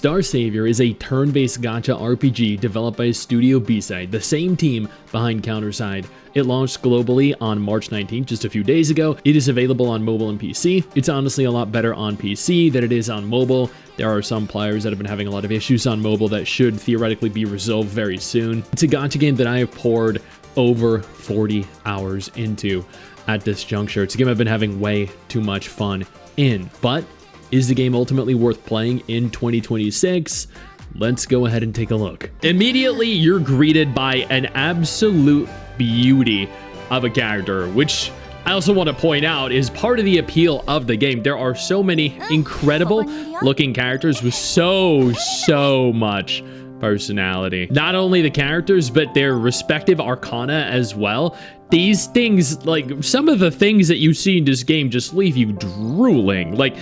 Star Savior is a turn-based gacha RPG developed by Studio B-Side, the same team behind Counterside. It launched globally on March 19th, just a few days ago. It is available on mobile and PC. It's honestly a lot better on PC than it is on mobile. There are some players that have been having a lot of issues on mobile that should theoretically be resolved very soon. It's a gacha game that I have poured over 40 hours into at this juncture. It's a game I've been having way too much fun in, but is the game ultimately worth playing in 2026? Let's go ahead and take a look. Immediately, you're greeted by an absolute beauty of a character, which I also want to point out is part of the appeal of the game. There are so many incredible looking characters with so much personality. Not only the characters, but their respective arcana as well. These things, like some of the things that you see in this game just leave you drooling. Like,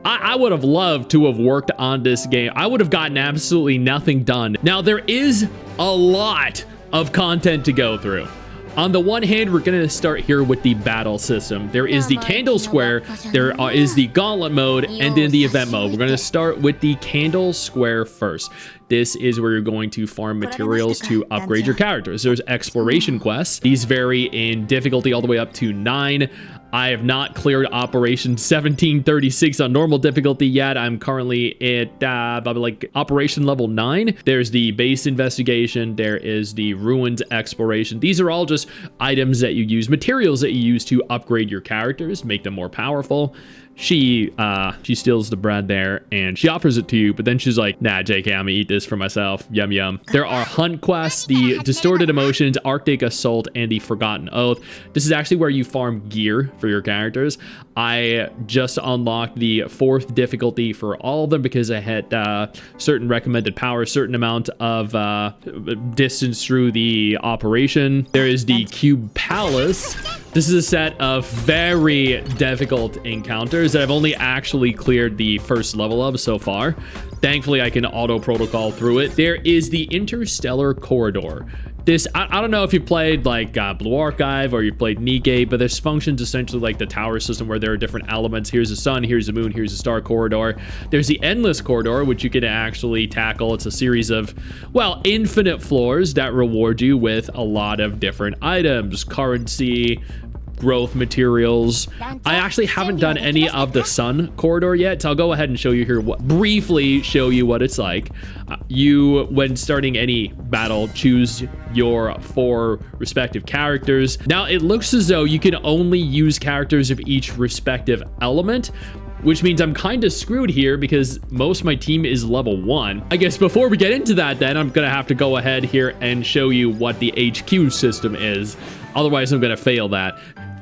I would have loved to have worked on this game. I would have gotten absolutely nothing done. Now, there is a lot of content to go through. On the one hand, we're going to start here with the battle system. There is the Candle Square, there is the Gauntlet mode, and then the Event mode. We're going to start with the Candle Square first. This is where you're going to farm materials to upgrade your characters. There's exploration quests. These vary in difficulty all the way up to 9. I have not cleared Operation 1736 on normal difficulty yet. I'm currently at like Operation level 9. There's the base investigation. There is the ruins exploration. These are all just items that you use, materials that you use to upgrade your characters, make them more powerful. She steals the bread there and she offers it to you, but then she's like, nah, JK, I'm gonna eat this for myself. Yum, yum. There are hunt quests, the Distorted Emotions, Arctic Assault, and the Forgotten Oath. This is actually where you farm gear for your characters. I just unlocked the 4th difficulty for all of them because I had certain recommended power, certain amount of distance through the operation. There is the Cube Palace. This is a set of very difficult encounters that I've only actually cleared the first level of so far. Thankfully, I can auto protocol through it. There is the Interstellar Corridor. This, I don't know if you played like Blue Archive or you played Negate, but this functions essentially like the tower system where there are different elements. Here's the sun, here's the moon, here's the star corridor. There's the Endless Corridor, which you can actually tackle. It's a series of, well, infinite floors that reward you with a lot of different items, currency, growth materials. I actually haven't done any of the sun corridor yet, so I'll go ahead and show you here, briefly show you what it's like. You, when starting any battle, choose your 4 respective characters. Now, it looks as though you can only use characters of each respective element, which means I'm kind of screwed here because most of my team is level 1. I guess before we get into that, then I'm gonna have to go ahead here and show you what the HQ system is. Otherwise, I'm gonna fail that.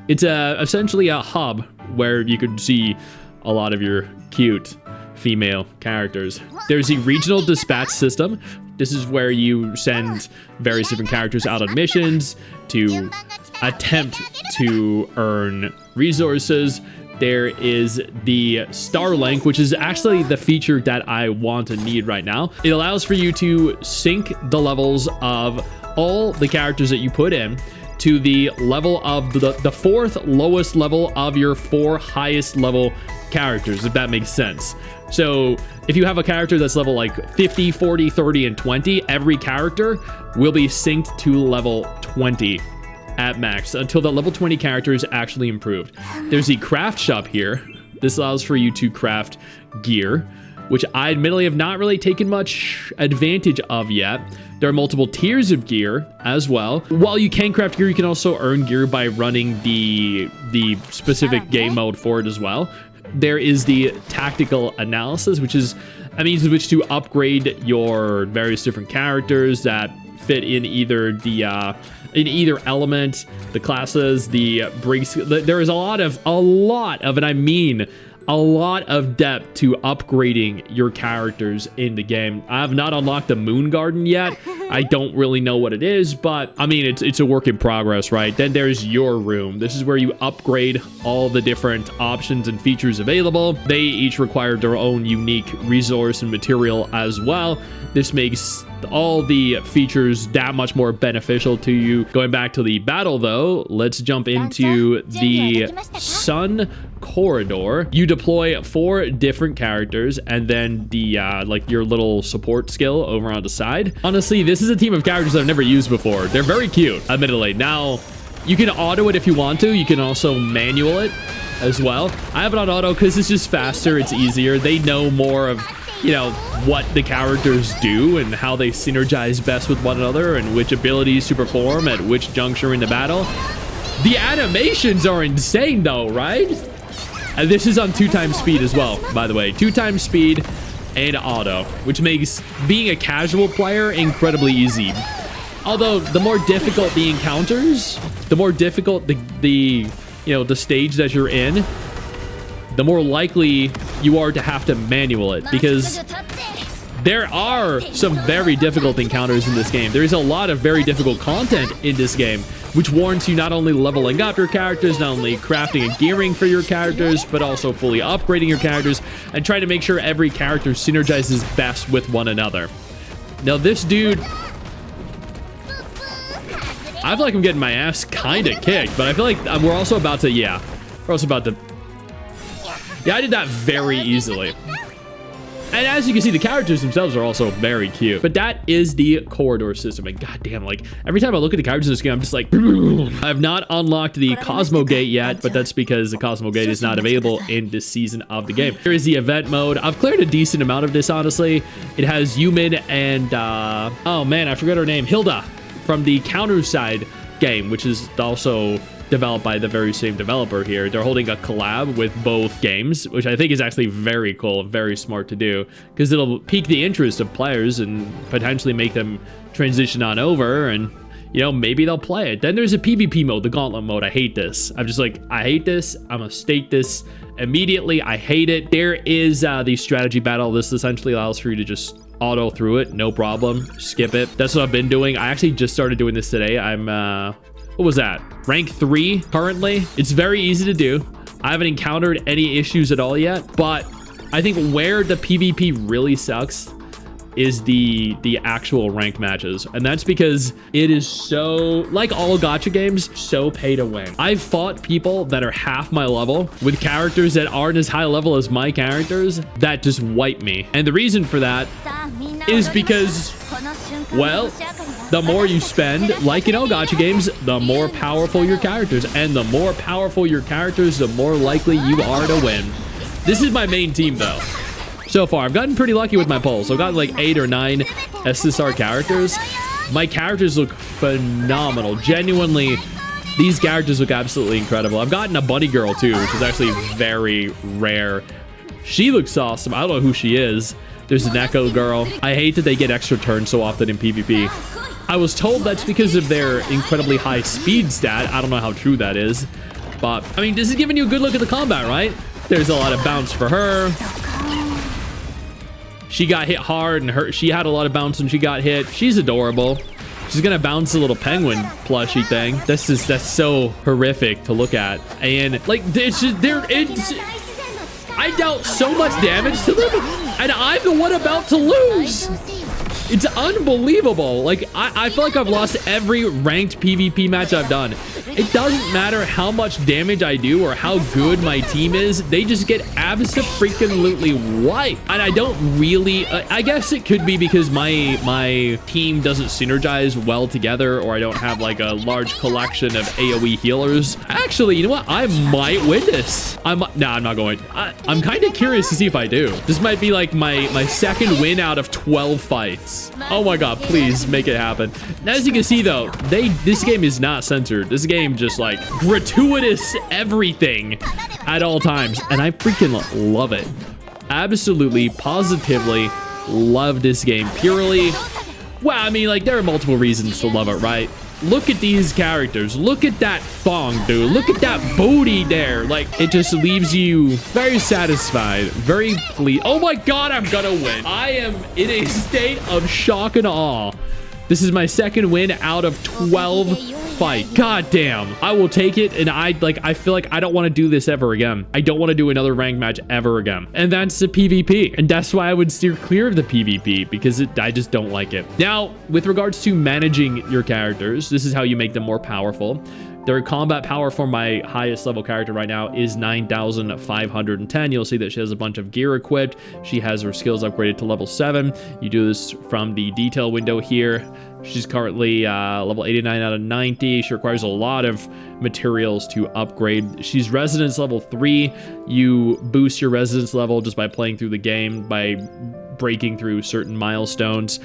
It's essentially a hub where you could see a lot of your cute female characters. There's the Regional Dispatch System. This is where you send various different characters out on missions to attempt to earn resources. There is the Starlink, which is actually the feature that I want and need right now. It allows for you to sync the levels of all the characters that you put in to the level of the 4th lowest level of your 4 highest level characters, if that makes sense. So if you have a character that's level like 50, 40, 30, and 20, every character will be synced to level 20 at max until the level 20 character is actually improved. There's the craft shop here. This allows for you to craft gear, which I admittedly have not really taken much advantage of yet. There are multiple tiers of gear as well. While you can craft gear, you can also earn gear by running the specific game mode for it as well. There is the tactical analysis, which is a means in which to upgrade your various different characters that fit in either the in either element, the classes, the breaks. There is a lot of, and I mean a lot of depth to upgrading your characters in the game. I have not unlocked the Moon Garden yet. I don't really know what it is, but I mean, it's a work in progress, right? Then there's your room. This is where you upgrade all the different options and features available. They each require their own unique resource and material as well. This makes all the features that much more beneficial to you. Going back to the battle though, let's jump into the sun corridor. You deploy 4 different characters and then the like your little support skill over on the side. Honestly, this is a team of characters I've never used before. They're very cute, admittedly. Now, you can auto it if you want to. You can also manual it as well. I have it on auto because it's just faster. It's easier. They know more of, you know, what the characters do and how they synergize best with one another and which abilities to perform at which juncture in the battle. The animations are insane though, right? And this is on 2x speed as well, by the way. 2x speed and auto, which makes being a casual player incredibly easy. Although the more difficult the encounters, the more difficult the stage that you're in, the more likely you are to have to manual it, because there are some very difficult encounters in this game. There is a lot of very difficult content in this game, which warrants you not only leveling up your characters, not only crafting and gearing for your characters, but also fully upgrading your characters and trying to make sure every character synergizes best with one another. Now, this dude, I feel like I'm getting my ass kind of kicked, but I feel like we're also about to, yeah, I did that very easily. And as you can see, the characters themselves are also very cute. But that is the corridor system. And goddamn, like, every time I look at the characters in this game, I'm just like, I have not unlocked the Cosmo Gate yet, but that's because the Cosmo Gate is not available in this season of the game. Here is the event mode. I've cleared a decent amount of this, honestly. It has Yumin and, oh man, I forgot her name, Hilda, from the Counterside game, which is also developed by the very same developer here. They're holding a collab with both games, which I think is actually very cool, very smart to do, because it'll pique the interest of players and potentially make them transition on over, and you know, maybe they'll play it. Then there's a PvP mode, the Gauntlet mode. I hate this. I'm just like, I hate this. I'm gonna state this immediately. I hate it. There is the strategy battle. This essentially allows for you to just auto through it, no problem, skip it. That's what I've been doing. I actually just started doing this today. I'm what was that, rank 3 currently. It's very easy to do. I haven't encountered any issues at all yet, but I think where the PvP really sucks is the actual rank matches, and that's because it is so, like all gacha games, so pay to win. I've fought people that are half my level with characters that aren't as high level as my characters that just wipe me, and the reason for that is because, well, the more you spend, like in all gacha games, the more powerful your characters, and the more powerful your characters, the more likely you are to win. This is my main team though. So far, I've gotten pretty lucky with my polls. I've got like 8 or 9 SSR characters. My characters look phenomenal. Genuinely, these characters look absolutely incredible. I've gotten a bunny girl too, which is actually very rare. She looks awesome. I don't know who she is. There's an Echo girl. I hate that they get extra turns so often in PvP. I was told that's because of their incredibly high speed stat. I don't know how true that is. But, I mean, this is giving you a good look at the combat, right? There's a lot of bounce for her. She got hit hard, and she had a lot of bounce when she got hit. She's adorable. She's gonna bounce a little penguin plushie thing. That's so horrific to look at. And like, I dealt so much damage to them, and I'm the one about to lose. It's unbelievable. Like, I feel like I've lost every ranked PvP match I've done. It doesn't matter how much damage I do or how good my team is. They just get abso-freaking-lutely wiped. And I don't really... I guess it could be because my team doesn't synergize well together, or I don't have, like, a large collection of AoE healers. Actually, you know what? I might win this. I'm not going. I'm kind of curious to see if I do. This might be, like, my second win out of 12 fights. Oh my god, please make it happen. As you can see though, this game is not censored. This game just like gratuitous everything at all times, and I freaking love it. Absolutely, positively love this game. Purely, well, I mean, like, there are multiple reasons to love it, right? Look at these characters. Look at that thong, dude. Look at that booty there. Like, it just leaves you very satisfied, very pleased. Oh my god, I'm gonna win. I am in a state of shock and awe. This is my second win out of 12 fights. God damn. I will take it, and I feel like I don't want to do this ever again. I don't want to do another ranked match ever again. And that's the PvP. And that's why I would steer clear of the PvP, because I just don't like it. Now, with regards to managing your characters, this is how you make them more powerful. Their combat power for my highest level character right now is 9,510. You'll see that she has a bunch of gear equipped. She has her skills upgraded to level 7. You do this from the detail window here. She's currently level 89 out of 90. She requires a lot of materials to upgrade. She's Resonance level 3. You boost your Resonance level just by playing through the game, by breaking through certain milestones.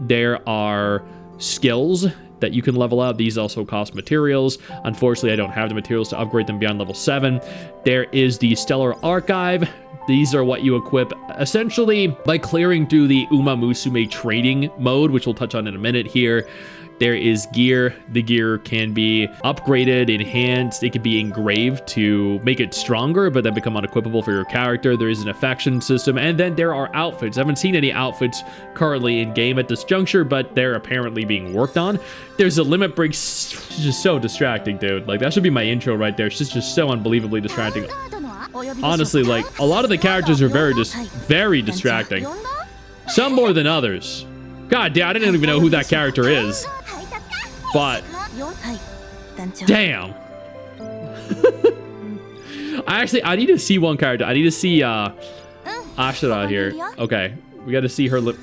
There are skills that you can level up. These also cost materials. Unfortunately, I don't have the materials to upgrade them beyond level 7. There is the Stellar Archive. These are what you equip essentially by clearing through the Uma Musume trading mode, which we'll touch on in a minute here. There is gear. The gear can be upgraded, enhanced. It can be engraved to make it stronger, but then become unequipable for your character. There is an affection system, and then there are outfits. I haven't seen any outfits currently in game at this juncture, but they're apparently being worked on. There's a limit break. She's just so distracting, dude. Like, that should be my intro right there. She's just so unbelievably distracting. Honestly, like, a lot of the characters are very distracting. Some more than others. God damn, I didn't even know who that character is. But damn. I need to see one character. I need to see Ashura here. Okay, we got to see her lip.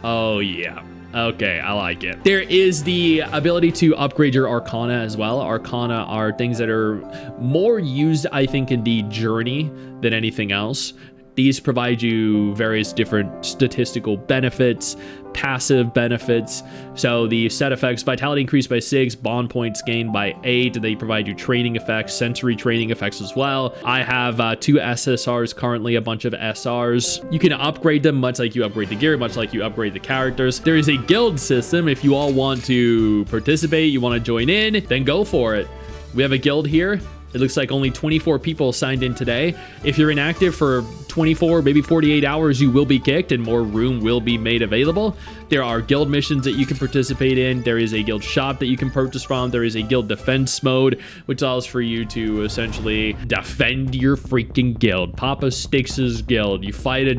Oh yeah. Okay, I like it. There is the ability to upgrade your Arcana as well. Arcana are things that are more used, I think, in the journey than anything else. These provide you various different statistical benefits, passive benefits. So the set effects, vitality increased by 6, bond points gained by 8. They provide you training effects, sensory training effects as well. I have 2 SSRs currently, a bunch of SRs. You can upgrade them much like you upgrade the gear, much like you upgrade the characters. There is a guild system. If you all want to participate, you want to join in, then go for it. We have a guild here. It looks like only 24 people signed in today. If you're inactive for 24, maybe 48 hours, you will be kicked and more room will be made available. There are guild missions that you can participate in. There is a guild shop that you can purchase from. There is a guild defense mode, which allows for you to essentially defend your freaking guild. Papa Styx's guild. You fight a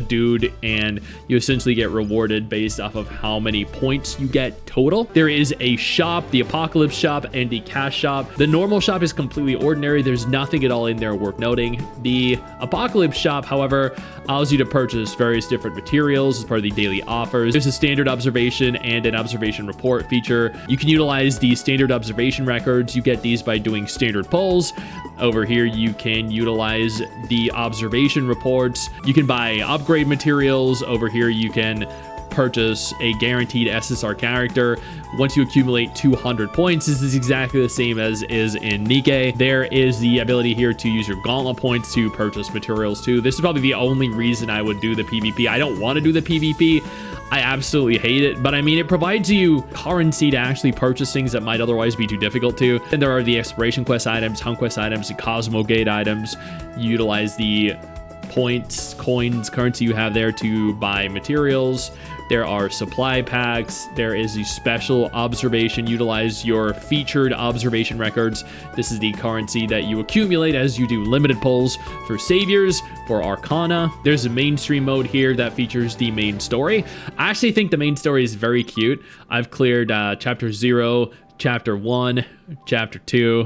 dude and you essentially get rewarded based off of how many points you get total. There is a shop, the Apocalypse shop and the Cash shop. The normal shop is completely ordinary. There's nothing at all in there worth noting. The Apocalypse shop, however, allows you to purchase various different materials as part of the daily offers. There's a standard observation and an observation report feature. You can utilize the standard observation records. You get these by doing standard polls. Over here, you can utilize the observation reports. You can buy upgrade materials. Over here, you can purchase a guaranteed SSR character. Once you accumulate 200 points, this is exactly the same as is in Nikke. There is the ability here to use your gauntlet points to purchase materials too. This is probably the only reason I would do the PvP. I don't want to do the PvP. I absolutely hate it, but I mean, it provides you currency to actually purchase things that might otherwise be too difficult to. And there are the exploration quest items, hunt quest items, the Cosmo Gate items. You utilize the points, coins, currency you have there to buy materials. There are supply packs. There is the special observation. Utilize your featured observation records. This is the currency that you accumulate as you do limited pulls for saviors, for Arcana. There's a mainstream mode here that features the main story. I actually think the main story is very cute. I've cleared chapter 0, chapter 1, chapter 2,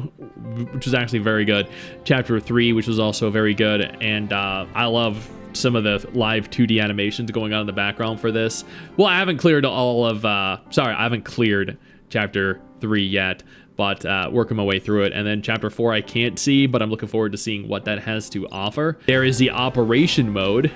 which was actually very good, chapter 3, which was also very good, and I love some of the live 2D animations going on in the background for this. Well, I haven't cleared all of, I haven't cleared chapter 3 yet, but working my way through it. And then chapter 4 I can't see, but I'm looking forward to seeing what that has to offer. There is the operation mode.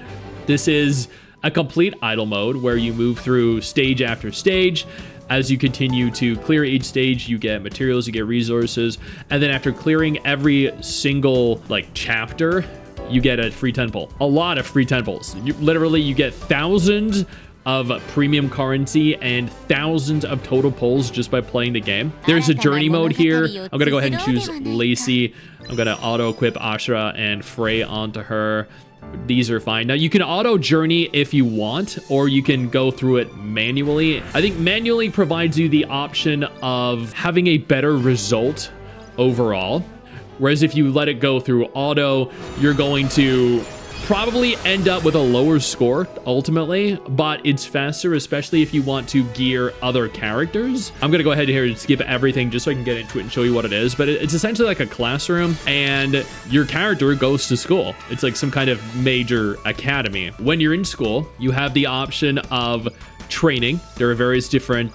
This is a complete idle mode where you move through stage after stage. As you continue to clear each stage, you get materials, you get resources, and then after clearing every single chapter, you get a free 10 pull. A lot of free 10 pulls. You get thousands of premium currency and thousands of total pulls just by playing the game. There's a journey mode here. I'm gonna go ahead and choose Lacey. I'm gonna auto equip Ashura and Frey onto her. These are fine. Now you can auto journey if you want, or you can go through it manually. I think manually provides you the option of having a better result overall. Whereas if you let it go through auto, you're going to probably end up with a lower score ultimately, but it's faster, especially if you want to gear other characters. I'm gonna go ahead here and skip everything just so I can get into it and show you what it is, but it's essentially like a classroom and your character goes to school. It's like some kind of major academy. When you're in school, you have the option of training. There are various different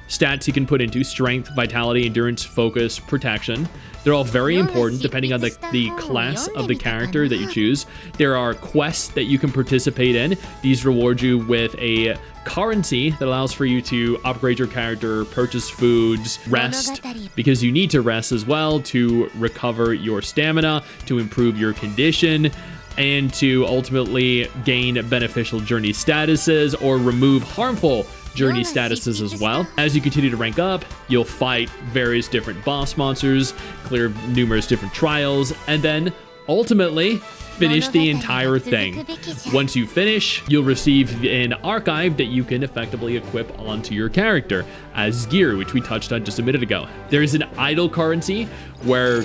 stats you can put into: strength, vitality, endurance, focus, protection. They're all very important depending on the class of the character that you choose. There are quests that you can participate in. These reward you with a currency that allows for you to upgrade your character, purchase foods, rest, because you need to rest as well to recover your stamina, to improve your condition, and to ultimately gain beneficial journey statuses or remove harmful journey statuses as well. As you continue to rank up, you'll fight various different boss monsters, clear numerous different trials, and then ultimately finish the entire thing. Once you finish, you'll receive an archive that you can effectively equip onto your character as gear, which we touched on just a minute ago. There is an idle currency where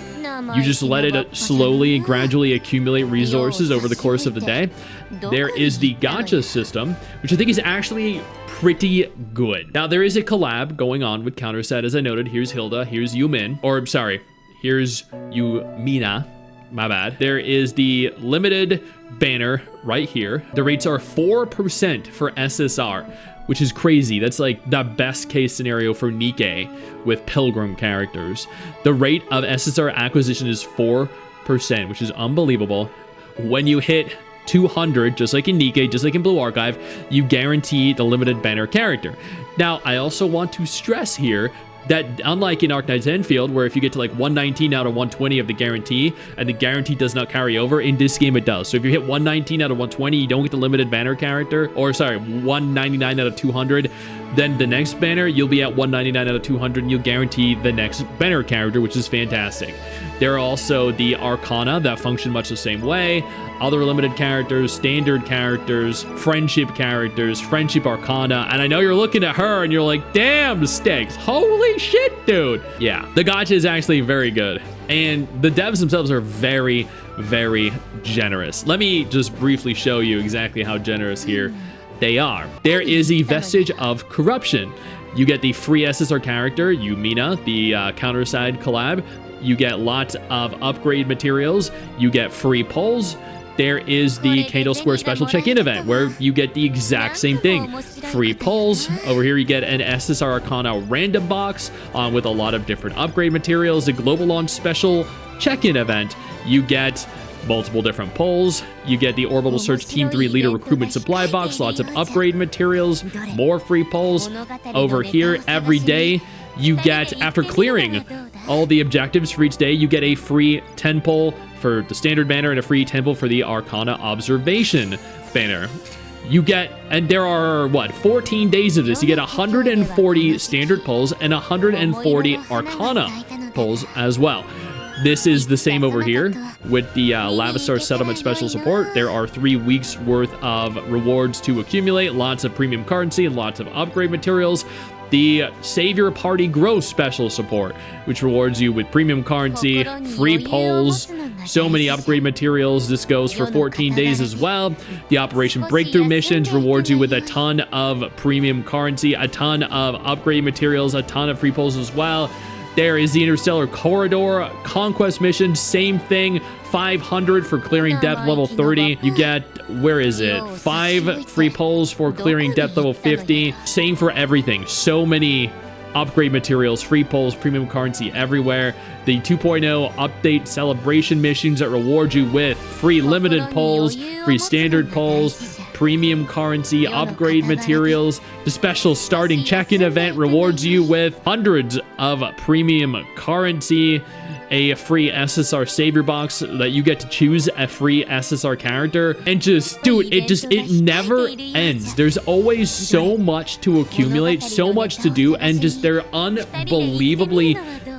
you just let it slowly and gradually accumulate resources over the course of the day. There is the gacha system, which I think is actually pretty good. Now, there is a collab going on with Counterset, as I noted. Here's Hilda, here's Yumin, or sorry, here's Yumina. My bad. There is the limited banner right here. The rates are 4% for SSR, which is crazy. That's like the best case scenario for Nikkei with Pilgrim characters. The rate of SSR acquisition is 4%, which is unbelievable. When you hit 200, just like in Nikkei, just like in Blue Archive, you guarantee the limited banner character. Now, I also want to stress here that unlike in Arknights Enfield, where if you get to like 119 out of 120 of the guarantee, and the guarantee does not carry over, in this game it does. So if you hit 119 out of 120, you don't get the limited banner character, or sorry, 199 out of 200, then the next banner, you'll be at 199 out of 200, and you'll guarantee the next banner character, which is fantastic. There are also the Arcana that function much the same way, other limited characters, standard characters, friendship Arcana, and I know you're looking at her and you're like, damn, Sticks, holy shit, dude. Yeah, the gacha is actually very good, and the devs themselves are very, very generous. Let me just briefly show you exactly how generous here they are. There is a vestige of corruption. You get the free SSR character, Yumina, the Counterside collab. You get lots of upgrade materials. You get free polls. There is the Candle Square special check-in event where you get the exact same thing. Free polls. Over here you get an SSR Arcana random box with a lot of different upgrade materials. The Global Launch special check-in event. You get multiple different polls. You get the Orbital Search Team 3 Leader Recruitment Supply Box. Lots of upgrade materials. More free polls. Over here every day you get, after clearing all the objectives for each day, you get a free 10 poll for the standard banner and a free 10 poll for the Arcana Observation banner. You get, and there are, 14 days of this. You get 140 standard polls and 140 Arcana polls as well. This is the same over here with the Lavistar Settlement Special Support. There are 3 weeks worth of rewards to accumulate, lots of premium currency and lots of upgrade materials. The Savior Party Growth Special Support, which rewards you with premium currency, free polls, so many upgrade materials. This goes for 14 days as well. The Operation Breakthrough missions rewards you with a ton of premium currency, a ton of upgrade materials, a ton of free polls as well. There is the Interstellar Corridor Conquest mission, same thing, 500 for clearing depth level 30. You get, where is it? 5 free polls for clearing depth level 50. Same for everything. So many upgrade materials, free polls, premium currency everywhere. The 2.0 update celebration missions that reward you with free limited polls, free standard polls, premium currency, upgrade materials. The special starting check-in event rewards you with hundreds of premium currency, a free SSR Savior box that you get to choose a free SSR character, and just, dude, it never ends. There's always so much to accumulate, so much to do, and just they're unbelievably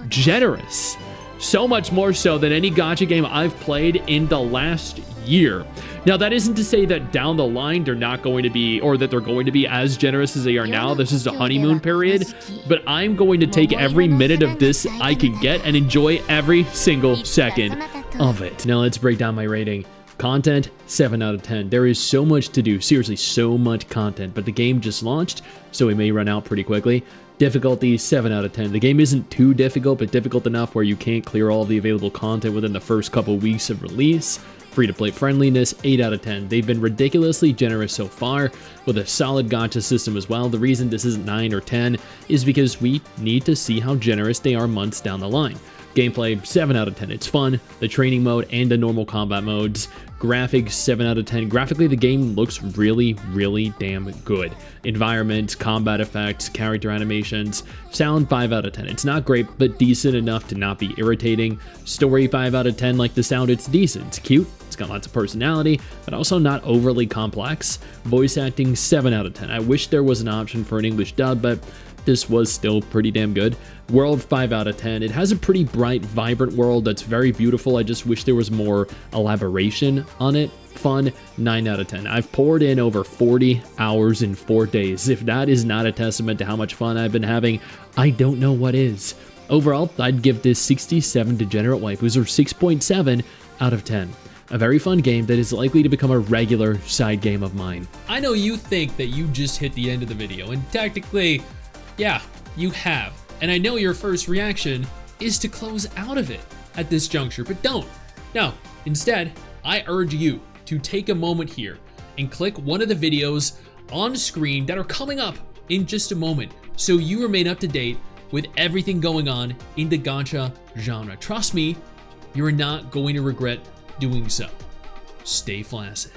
generous. So much more so than any gacha game I've played in the last year. Now, that isn't to say that down the line they're not going to be, or that they're going to be as generous as they are now. This is the honeymoon period, but I'm going to take every minute of this I can get and enjoy every single second of it. Now let's break down my rating Content, 7 out of 10. There is so much to do, seriously, so much content, but the game just launched, so it may run out pretty quickly. Difficulty, 7 out of 10. The game isn't too difficult, but difficult enough where you can't clear all of the available content within the first couple weeks of release. Free-to-play friendliness, 8 out of 10. They've been ridiculously generous so far, with a solid gacha system as well. The reason this isn't 9 or 10 is because we need to see how generous they are months down the line. Gameplay, 7 out of 10. It's fun. The training mode and the normal combat modes. Graphics, 7 out of 10. Graphically, the game looks really, really damn good. Environments, combat effects, character animations. Sound, 5 out of 10. It's not great, but decent enough to not be irritating. Story, 5 out of 10. Like the sound, it's decent. It's cute. It's got lots of personality, but also not overly complex. Voice acting, 7 out of 10. I wish there was an option for an English dub, but this was still pretty damn good. World, 5 out of 10. It has a pretty bright, vibrant world that's very beautiful. I just wish there was more elaboration on it. Fun, 9 out of 10. I've poured in over 40 hours in 4 days. If that is not a testament to how much fun I've been having, I don't know what is. Overall, I'd give this 67 degenerate waifus, or 6.7 out of 10. A very fun game that is likely to become a regular side game of mine. I know you think that you just hit the end of the video, and technically, yeah, you have. And I know your first reaction is to close out of it at this juncture, but don't. No, instead, I urge you to take a moment here and click one of the videos on screen that are coming up in just a moment so you remain up to date with everything going on in the gacha genre. Trust me, you're not going to regret doing so. Stay flaccid.